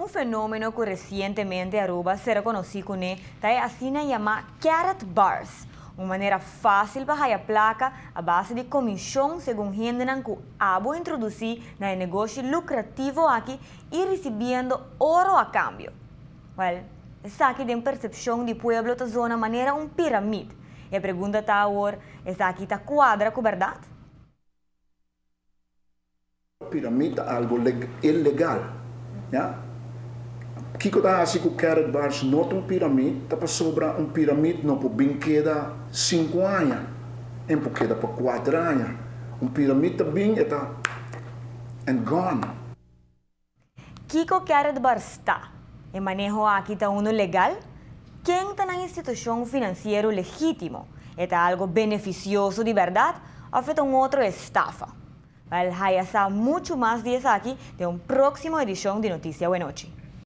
Un fenómeno que recientemente Aruba se reconoció como está así llamado carrot bars, uma maneira fácil para a placa a base de comissão según gente que abo introduzir no negócio lucrativo aqui e recebendo ouro a cambio. Well, essa aqui tem percepção de pueblo da zona maneira pirâmide. E a pergunta está agora, essa aqui está quadra com verdade? Pirâmide é algo ilegal, yeah? Kiko está assim com carrot bars não é pirâmide, está para sobrar pirâmide não por brinqueda 5 anos, em porque para 4 anos. Pirâmide também está and gone. Kiko carrot bar está? E manejo aqui está uno legal? Quem está na instituição financeira legítimo? Está algo beneficioso de verdade ou é outra estafa? Vai saber muito mais disso aqui de uma próxima edição de Notícia Buenoche.